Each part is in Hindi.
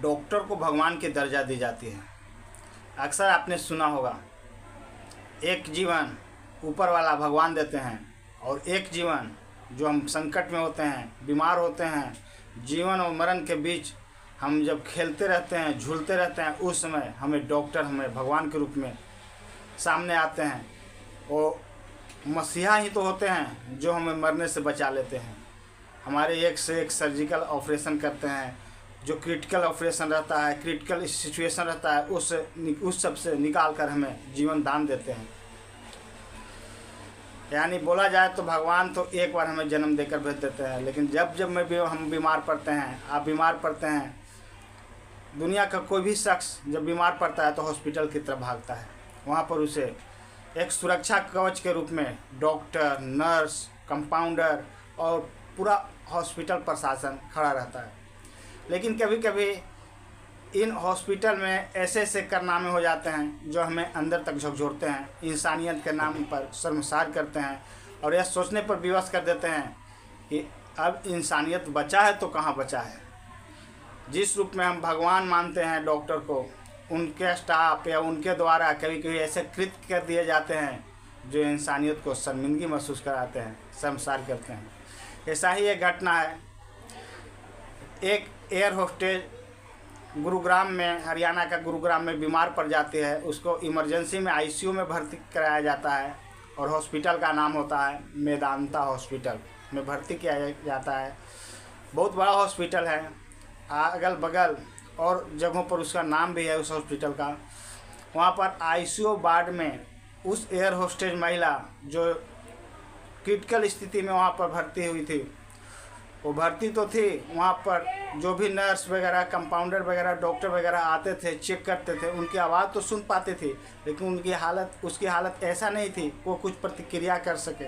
डॉक्टर को भगवान की दर्जा दी जाती है। अक्सर आपने सुना होगा, एक जीवन ऊपर वाला भगवान देते हैं और एक जीवन जो हम संकट में होते हैं, बीमार होते हैं, जीवन और मरण के बीच हम जब खेलते रहते हैं, झूलते रहते हैं, उस समय हमें डॉक्टर हमें भगवान के रूप में सामने आते हैं। वो मसीहा ही तो होते हैं जो हमें मरने से बचा लेते हैं। हमारे एक से एक सर्जिकल ऑपरेशन करते हैं, जो क्रिटिकल ऑपरेशन रहता है, क्रिटिकल सिचुएशन रहता है, उस सब से निकाल कर हमें जीवन दान देते हैं। यानी बोला जाए तो भगवान तो एक बार हमें जन्म देकर भेज देते हैं, लेकिन जब जब हम बीमार पड़ते हैं, आप बीमार पड़ते हैं, दुनिया का कोई भी शख्स जब बीमार पड़ता है तो हॉस्पिटल की तरफ भागता है। वहाँ पर उसे एक सुरक्षा कवच के रूप में डॉक्टर, नर्स, कंपाउंडर और पूरा हॉस्पिटल प्रशासन खड़ा रहता है। लेकिन कभी कभी इन हॉस्पिटल में ऐसे ऐसे कारनामे हो जाते हैं जो हमें अंदर तक झकझोरते हैं, इंसानियत के नाम पर शर्मसार करते हैं और यह सोचने पर विवश कर देते हैं कि अब इंसानियत बचा है तो कहाँ बचा है। जिस रूप में हम भगवान मानते हैं डॉक्टर को, उनके स्टाफ या उनके द्वारा कभी कभी ऐसे कृत्य कर दिए जाते हैं जो इंसानियत को शर्मिंदगी महसूस कराते हैं, शर्मसार करते हैं। ऐसा ही एक घटना है। एक एयर होस्टेज गुरुग्राम में, हरियाणा का गुरुग्राम में बीमार पड़ जाती है। उसको इमरजेंसी में आईसीयू में भर्ती कराया जाता है और हॉस्पिटल का नाम होता है मेदांता हॉस्पिटल में भर्ती किया जाता है। बहुत बड़ा हॉस्पिटल है, अगल बगल और जगहों पर उसका नाम भी है उस हॉस्पिटल का। वहाँ पर आईसीयू वार्ड में उस एयर होस्टेज महिला जो क्रिटिकल स्थिति में वहाँ पर भर्ती हुई थी, वो भर्ती तो थी, वहाँ पर जो भी नर्स वगैरह, कंपाउंडर वगैरह, डॉक्टर वगैरह आते थे, चेक करते थे, उनकी आवाज़ तो सुन पाते थे, लेकिन उसकी हालत ऐसा नहीं थी वो कुछ प्रतिक्रिया कर सके।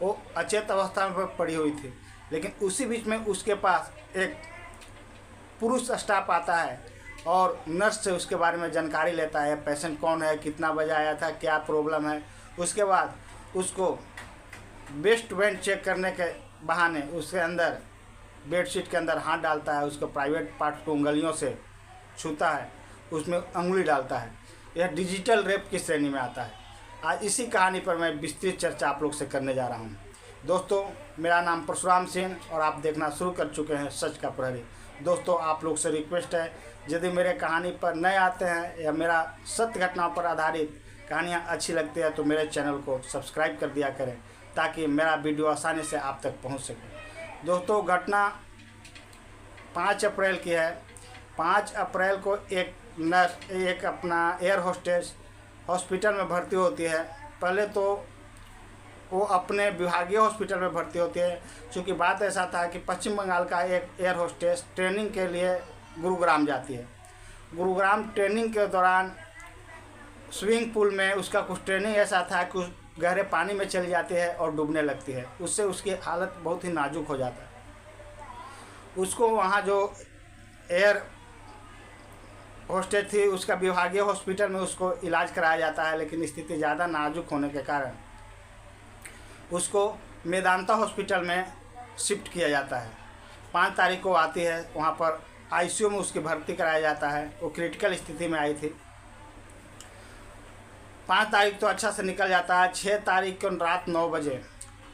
वो अचेत अवस्था में पड़ी हुई थी। लेकिन उसी बीच में उसके पास एक पुरुष स्टाफ आता है और नर्स से उसके बारे में जानकारी लेता है, पेशेंट कौन है, कितना बजे आया था, क्या प्रॉब्लम है। उसके बाद उसको बेस्ट वेंट चेक करने के बहाने उसके अंदर बेडशीट के अंदर हाथ डालता है, उसको प्राइवेट पार्ट को उंगलियों से छूता है, उसमें उंगली डालता है। यह डिजिटल रेप की श्रेणी में आता है। आज इसी कहानी पर मैं विस्तृत चर्चा आप लोग से करने जा रहा हूँ। दोस्तों, मेरा नाम परशुराम सिंह और आप देखना शुरू कर चुके हैं सच का प्रहरी। दोस्तों, आप लोग से रिक्वेस्ट है, यदि मेरे कहानी पर नए आते हैं या मेरा सत्य घटनाओं पर आधारित कहानियाँ अच्छी लगती है तो मेरे चैनल को सब्सक्राइब कर दिया करें ताकि मेरा वीडियो आसानी से आप तक पहुंच सके। दोस्तों, घटना 5 अप्रैल की है। 5 अप्रैल को एक अपना एयर होस्टेज हॉस्पिटल में भर्ती होती है। पहले तो वो अपने विभागीय हॉस्पिटल में भर्ती होती है। क्योंकि बात ऐसा था कि पश्चिम बंगाल का एक एयर होस्टेज ट्रेनिंग के लिए गुरुग्राम जाती है। गुरुग्राम ट्रेनिंग के दौरान स्विमिंग पूल में उसका कुछ ट्रेनिंग ऐसा था कि गहरे पानी में चली जाती है और डूबने लगती है। उससे उसकी हालत बहुत ही नाजुक हो जाता है। उसको वहाँ जो एयर होस्टेज थी उसका विभागीय हॉस्पिटल में उसको इलाज कराया जाता है, लेकिन स्थिति ज़्यादा नाजुक होने के कारण उसको मेदांता हॉस्पिटल में शिफ्ट किया जाता है। 5 तारीख को आती है, वहाँ पर आईसीयू में उसकी भर्ती कराया जाता है। वो क्रिटिकल स्थिति में आई थी। 5 तारीख तो अच्छा से निकल जाता है। 6 तारीख को रात 9 बजे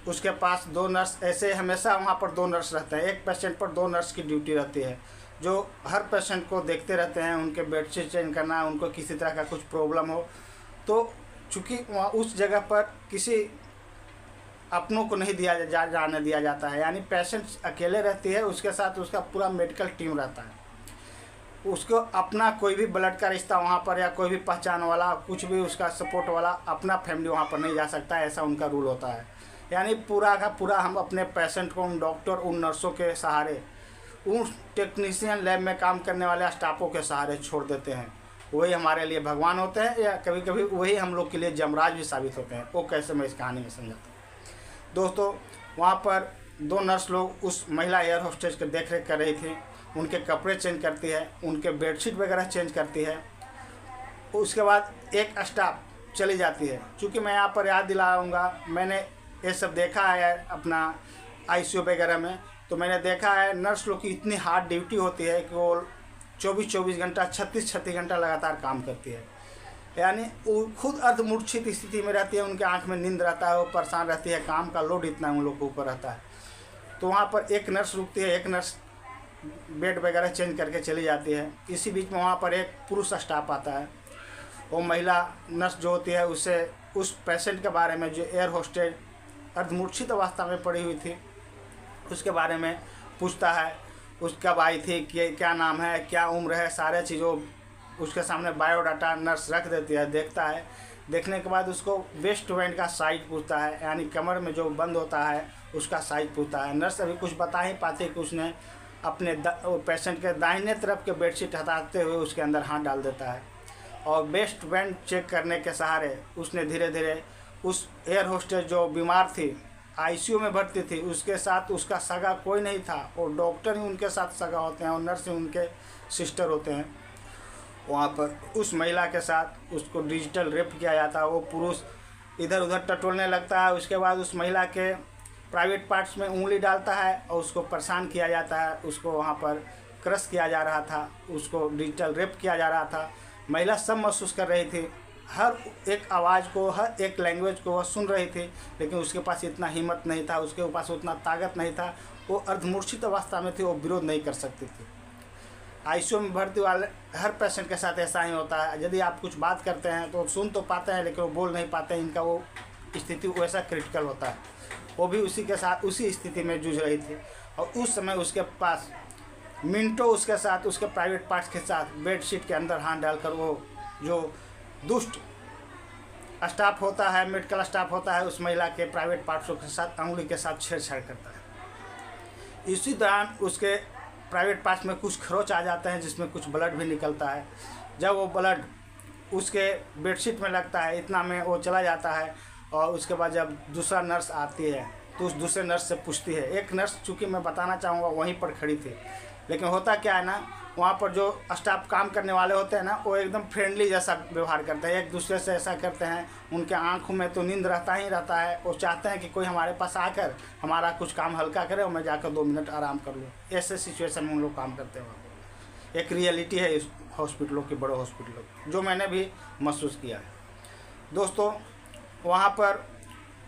उसके पास 2 नर्स, ऐसे हमेशा वहाँ पर 2 नर्स रहते हैं। एक पेशेंट पर 2 नर्स की ड्यूटी रहती है जो हर पेशेंट को देखते रहते हैं, उनके बेडशीट चेंज करना, उनको किसी तरह का कुछ प्रॉब्लम हो तो चूँकि वहाँ उस जगह पर किसी अपनों को नहीं जाने दिया जाता है। यानी पेशेंट अकेले रहती है, उसके साथ उसका पूरा मेडिकल टीम रहता है। उसको अपना कोई भी ब्लड का रिश्ता वहाँ पर या कोई भी पहचान वाला, कुछ भी उसका सपोर्ट वाला अपना फैमिली वहाँ पर नहीं जा सकता, ऐसा उनका रूल होता है। यानी पूरा का पूरा हम अपने पेशेंट को उन डॉक्टर, उन नर्सों के सहारे, उन टेक्नीशियन, लैब में काम करने वाले स्टाफों के सहारे छोड़ देते हैं। वही हमारे लिए भगवान होते हैं या कभी कभी वही हम लोग के लिए जमराज भी साबित होते हैं। वो कैसे मैं इस कहानी में समझाता हूँ। दोस्तों, वहाँ पर 2 नर्स लोग उस महिला एयर होस्टेज की देख रेख कर रही थी। उनके कपड़े चेंज करती है, उनके बेडशीट वगैरह चेंज करती है। उसके बाद एक स्टाफ चली जाती है। क्योंकि मैं यहाँ पर याद दिलाऊंगा, मैंने ये सब देखा है अपना आईसीयू वगैरह में, तो मैंने देखा है नर्स लोग की इतनी हार्ड ड्यूटी होती है कि वो 24-24 घंटा 36-36 घंटा लगातार काम करती है। यानी वो खुद अर्धमूर्छित स्थिति में रहती है, उनके आंख में नींद रहता है, वो परेशान रहती है, काम का लोड इतना उन लोग के ऊपर रहता है। तो वहाँ पर एक नर्स रुकती है, एक नर्स बेड वगैरह चेंज करके चली जाती है। इसी बीच में वहाँ पर एक पुरुष स्टाफ आता है। वो महिला नर्स जो होती है उससे उस पेशेंट के बारे में, जो एयर होस्टेज अर्धमूर्छित अवस्था में पड़ी हुई थी, उसके बारे में पूछता है। उस कब आई थी, क्या नाम है, क्या उम्र है, सारे चीज़ों उसके सामने बायोडाटा नर्स रख देती है। देखता है, देखने के बाद उसको वेस्ट बैंड का साइज पूछता है, यानी कमर में जो बंद होता है उसका साइज पूछता है। नर्स अभी कुछ बता ही पाती कि उसने अपने पेशेंट के दाहिने तरफ के बेडशीट हटाते हुए उसके अंदर हाथ डाल देता है और वेस्ट बैंड चेक करने के सहारे उसने धीरे धीरे उस एयर होस्टेज जो बीमार थी, आईसीयू में भर्ती थी, उसके साथ उसका सगा कोई नहीं था, और डॉक्टर ही उनके साथ सगा होते हैं और नर्स ही उनके सिस्टर होते हैं। वहाँ पर उस महिला के साथ उसको डिजिटल रेप किया जाता है। वो पुरुष इधर उधर टटोलने लगता है। उसके बाद उस महिला के प्राइवेट पार्ट्स में उंगली डालता है और उसको परेशान किया जाता है। उसको वहाँ पर क्रश किया जा रहा था, उसको डिजिटल रेप किया जा रहा था। महिला सब महसूस कर रही थी, हर एक आवाज़ को, हर एक लैंग्वेज को वह सुन रही थी, लेकिन उसके पास इतना हिम्मत नहीं था, उसके पास उतना ताकत नहीं था। वो अर्धमूर्छित अवस्था में थी, वो विरोध नहीं कर सकती थी। आईसीयू में भर्ती वाले हर पेशेंट के साथ ऐसा ही होता है। यदि आप कुछ बात करते हैं तो सुन तो पाते हैं, लेकिन वो बोल नहीं पाते। इनका वो स्थिति वैसा क्रिटिकल होता है। वो भी उसी के साथ उसी स्थिति में जूझ रही थी, और उस समय उसके पास मिनटों उसके साथ उसके प्राइवेट पार्ट्स के साथ बेडशीट के अंदर हाथ डालकर वो जो दुष्ट स्टाफ होता है, मेडिकल स्टाफ होता है, उस महिला के प्राइवेट पार्ट्सों के साथ अंगुली के साथ छेड़छाड़ करता है। इसी दौरान उसके प्राइवेट पार्ट्स में कुछ खरोच आ जाते हैं, जिसमें कुछ ब्लड भी निकलता है। जब वो ब्लड उसके बेडशीट में लगता है, इतना में वो चला जाता है। और उसके बाद जब दूसरा नर्स आती है तो उस दूसरे नर्स से पूछती है। एक नर्स, चूँकि मैं बताना चाहूँगा, वहीं पर खड़ी थी, लेकिन होता क्या है ना, वहाँ पर जो स्टाफ काम करने वाले होते हैं ना, वो एकदम फ्रेंडली जैसा व्यवहार करते हैं, एक दूसरे से ऐसा करते हैं। उनके आंखों में तो नींद रहता ही रहता है। वो चाहते हैं कि कोई हमारे पास आकर हमारा कुछ काम हल्का करे और मैं जाकर 2 मिनट आराम कर लूँ। ऐसे सिचुएशन में उन लोग काम करते हैं। एक रियलिटी है इस हॉस्पिटलों की, बड़े हॉस्पिटलों की, जो मैंने भी महसूस किया है। दोस्तों, वहाँ पर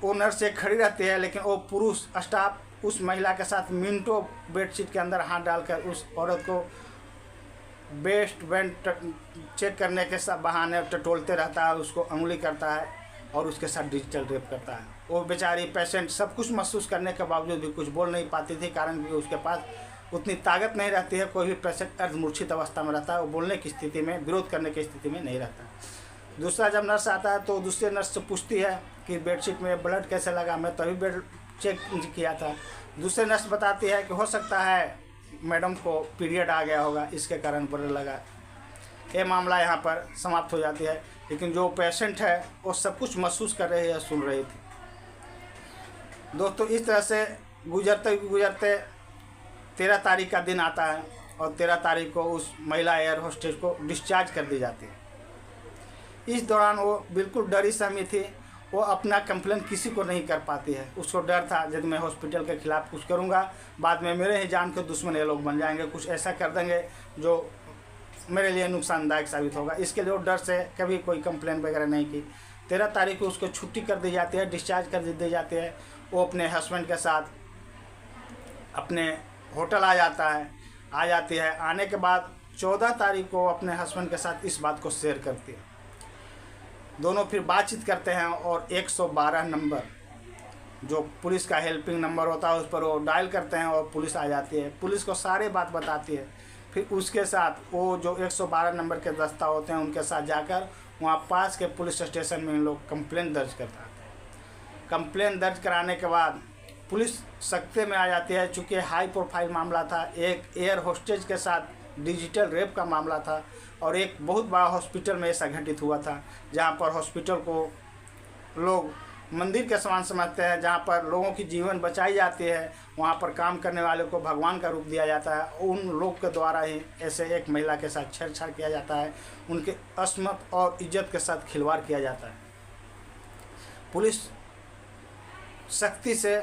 वो नर्स एक खड़ी रहती है, लेकिन वो पुरुष स्टाफ उस महिला के साथ मिनटों बेडशीट के अंदर हाथ डालकर उस औरत को बेस्ट बैंड चेक करने के सब बहाने टटोलते रहता है, उसको उंगली करता है और उसके साथ डिजिटल रेप करता है। वो बेचारी पेशेंट सब कुछ महसूस करने के बावजूद भी कुछ बोल नहीं पाती थी, कारण कि उसके पास उतनी ताकत नहीं रहती है। कोई भी पेशेंट अर्धमूर्छित अवस्था में रहता है, वो बोलने की स्थिति में, विरोध करने की स्थिति में नहीं रहता। दूसरा जब नर्स आता है तो दूसरे नर्स से पूछती है कि बेडशीट में ब्लड कैसे लगा, मैं तभी बेड चेक किया था। दूसरे नर्स बताती है कि हो सकता है मैडम को पीरियड आ गया होगा, इसके कारण ब्लड लगा। ये मामला यहाँ पर समाप्त हो जाती है। लेकिन जो पेशेंट है वो सब कुछ महसूस कर रही है, सुन रही थी। दोस्तों, इस तरह से गुजरते गुजरते 13 तारीख का दिन आता है और 13 तारीख को उस महिला एयर होस्टेज को डिस्चार्ज कर दी जाती है। इस दौरान वो बिल्कुल डरी सहमी थी। वो अपना कंप्लेन किसी को नहीं कर पाती है। उसको डर था, यदि मैं हॉस्पिटल के खिलाफ कुछ करूँगा, बाद में मेरे ही जान के दुश्मन ये लोग बन जाएंगे, कुछ ऐसा कर देंगे जो मेरे लिए नुकसानदायक साबित होगा। इसके लिए वो डर से कभी कोई कंप्लेन वगैरह नहीं की। 13 तारीख को उसको छुट्टी कर दी जाती है, डिस्चार्ज कर दी जाती है। वो अपने हस्बैंड के साथ अपने होटल आ जाती है। आने के बाद 14 तारीख को अपने हस्बैंड के साथ इस बात को शेयर करती है। दोनों फिर बातचीत करते हैं और 112 नंबर, जो पुलिस का हेल्पिंग नंबर होता है, उस पर वो डायल करते हैं और पुलिस आ जाती है। पुलिस को सारे बात बताती है। फिर उसके साथ वो जो 112 नंबर के दस्ता होते हैं, उनके साथ जाकर वहाँ पास के पुलिस स्टेशन में इन लोग कंप्लेन दर्ज करते हैं। कंप्लेन दर्ज कराने के बाद पुलिस सख्ते में आ जाती है। चूँकि हाई प्रोफाइल मामला था, एक एयर होस्टेज के साथ डिजिटल रेप का मामला था और एक बहुत बड़ा हॉस्पिटल में ऐसा घटित हुआ था, जहाँ पर हॉस्पिटल को लोग मंदिर के समान समझते हैं, जहाँ पर लोगों की जीवन बचाई जाती है। वहाँ पर काम करने वाले को भगवान का रूप दिया जाता है। उन लोग के द्वारा ही ऐसे एक महिला के साथ छेड़छाड़ किया जाता है, उनके अस्मत और इज्जत के साथ खिलवाड़ किया जाता है। पुलिस सख्ती से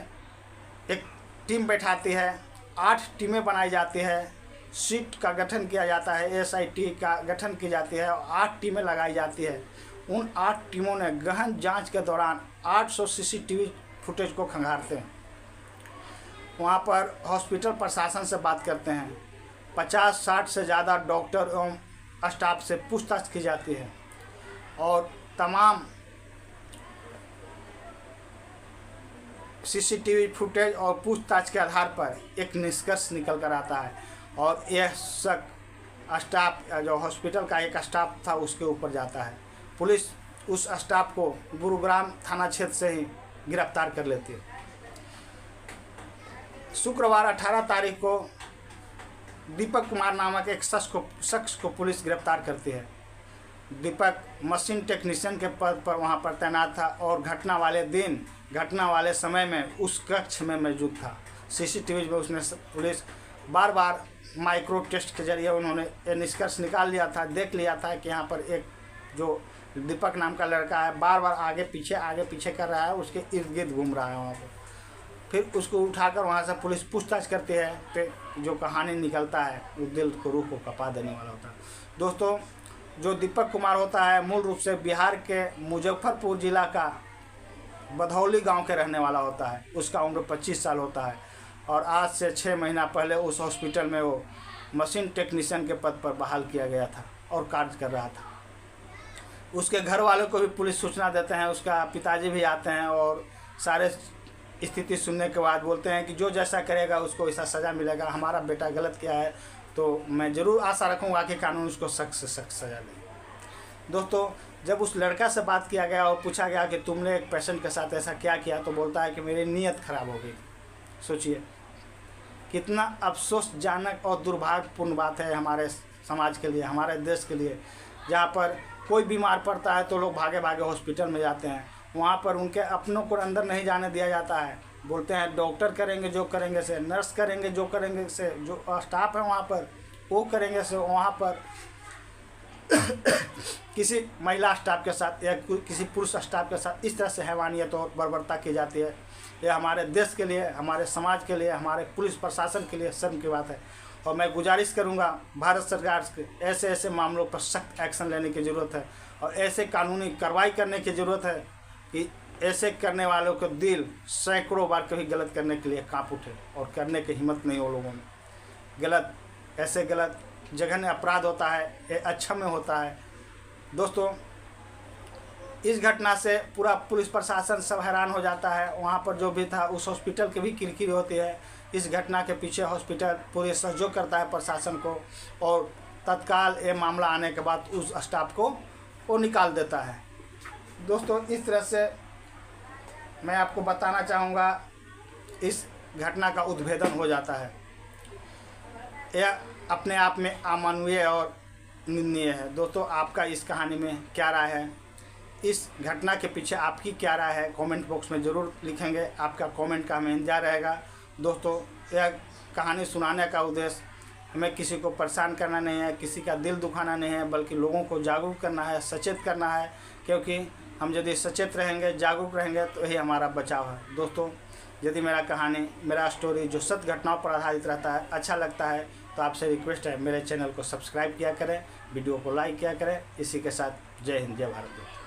एक टीम बैठाती है, 8 टीमें बनाई जाती है। सीट का गठन किया जाता है, SIT का गठन की जाती है और 8 टीमें लगाई जाती है। उन 8 टीमों ने गहन जांच के दौरान 800 CCTV फुटेज को खंगालते हैं। वहाँ पर हॉस्पिटल प्रशासन से बात करते हैं। 50-60 से ज़्यादा डॉक्टर एवं स्टाफ से पूछताछ की जाती है और तमाम CCTV फुटेज और पूछताछ के आधार पर एक निष्कर्ष निकल कर आता है और यह शक स्टाफ, जो हॉस्पिटल का एक स्टाफ था, उसके ऊपर जाता है। पुलिस उस स्टाफ को गुरुग्राम थाना क्षेत्र से ही गिरफ्तार कर लेती है। शुक्रवार 18 तारीख को दीपक कुमार नामक एक शख्स को पुलिस गिरफ्तार करती है। दीपक मशीन टेक्नीशियन के पद पर वहां पर तैनात था और घटना वाले समय में उस कक्ष में मौजूद था। CCTV में उसने पुलिस बार बार माइक्रो टेस्ट के जरिए उन्होंने ये निष्कर्ष निकाल लिया था, देख लिया था कि यहाँ पर एक जो दीपक नाम का लड़का है बार बार आगे पीछे कर रहा है, उसके इर्द गिर्द घूम रहा है वहाँ पर। फिर उसको उठाकर वहाँ से पुलिस पूछताछ करती है, तो जो कहानी निकलता है वो दिल को, रूह को कपा देने वाला होता है। दोस्तों, जो दीपक कुमार होता है मूल रूप से बिहार के मुजफ्फरपुर जिला का बधौली गांव के रहने वाला होता है। उसका उम्र 25 साल होता है और आज से 6 महीना पहले उस हॉस्पिटल में वो मशीन टेक्नीशियन के पद पर बहाल किया गया था और कार्य कर रहा था। उसके घर वालों को भी पुलिस सूचना देते हैं, उसका पिताजी भी आते हैं और सारे स्थिति सुनने के बाद बोलते हैं कि जो जैसा करेगा उसको ऐसा सज़ा मिलेगा। हमारा बेटा गलत किया है तो मैं ज़रूर आशा रखूँगा कि कानून उसको सख्त से सख्त सज़ा दे। दोस्तों, जब उस लड़का से बात किया गया और पूछा गया कि तुमने एक पेशेंट के साथ ऐसा क्या किया, तो बोलता है कि मेरी नीयत ख़राब हो गई। सोचिए कितना अफसोसजनक और दुर्भाग्यपूर्ण बात है हमारे समाज के लिए, हमारे देश के लिए, जहाँ पर कोई बीमार पड़ता है तो लोग भागे भागे हॉस्पिटल में जाते हैं। वहाँ पर उनके अपनों को अंदर नहीं जाने दिया जाता है। बोलते हैं डॉक्टर करेंगे जो करेंगे से, नर्स करेंगे जो करेंगे से, जो स्टाफ है वहाँ पर वो करेंगे से। वहाँ पर किसी महिला स्टाफ के साथ या किसी पुरुष स्टाफ के साथ इस तरह से हैवानियत और बर्बरता की जाती है। यह हमारे देश के लिए, हमारे समाज के लिए, हमारे पुलिस प्रशासन के लिए शर्म की बात है। और मैं गुजारिश करूंगा भारत सरकार से ऐसे मामलों पर सख्त एक्शन लेने की ज़रूरत है और ऐसे कानूनी कार्रवाई करने की ज़रूरत है कि ऐसे करने वालों को दिल सैकड़ों बार कभी गलत करने के लिए काँप उठे और करने की हिम्मत नहीं हो लोगों में। ऐसे गलत जघन्य अपराध होता है, ये अच्छा में होता है। दोस्तों, इस घटना से पूरा पुलिस प्रशासन सब हैरान हो जाता है। वहाँ पर जो भी था उस हॉस्पिटल की भी किरकिरी होती है। इस घटना के पीछे हॉस्पिटल पूरे सहयोग करता है प्रशासन को और तत्काल ये मामला आने के बाद उस स्टाफ को वो निकाल देता है। दोस्तों, इस तरह से मैं आपको बताना चाहूँगा इस घटना का उद्भेदन हो जाता है। यह अपने आप में अमानवीय और निंदनीय है। दोस्तों, आपका इस कहानी में क्या राय है? इस घटना के पीछे आपकी क्या राय है? कमेंट बॉक्स में ज़रूर लिखेंगे। आपका कमेंट का हमें इंतजार रहेगा। दोस्तों, यह कहानी सुनाने का उद्देश्य हमें किसी को परेशान करना नहीं है, किसी का दिल दुखाना नहीं है, बल्कि लोगों को जागरूक करना है, सचेत करना है। क्योंकि हम यदि सचेत रहेंगे, जागरूक रहेंगे तो यही हमारा बचाव है। दोस्तों, यदि मेरा स्टोरी जो सत्य घटनाओं पर आधारित रहता है अच्छा लगता है तो आपसे रिक्वेस्ट है मेरे चैनल को सब्सक्राइब किया करें, वीडियो को लाइक किया करें। इसी के साथ जय हिंद, जय भारत।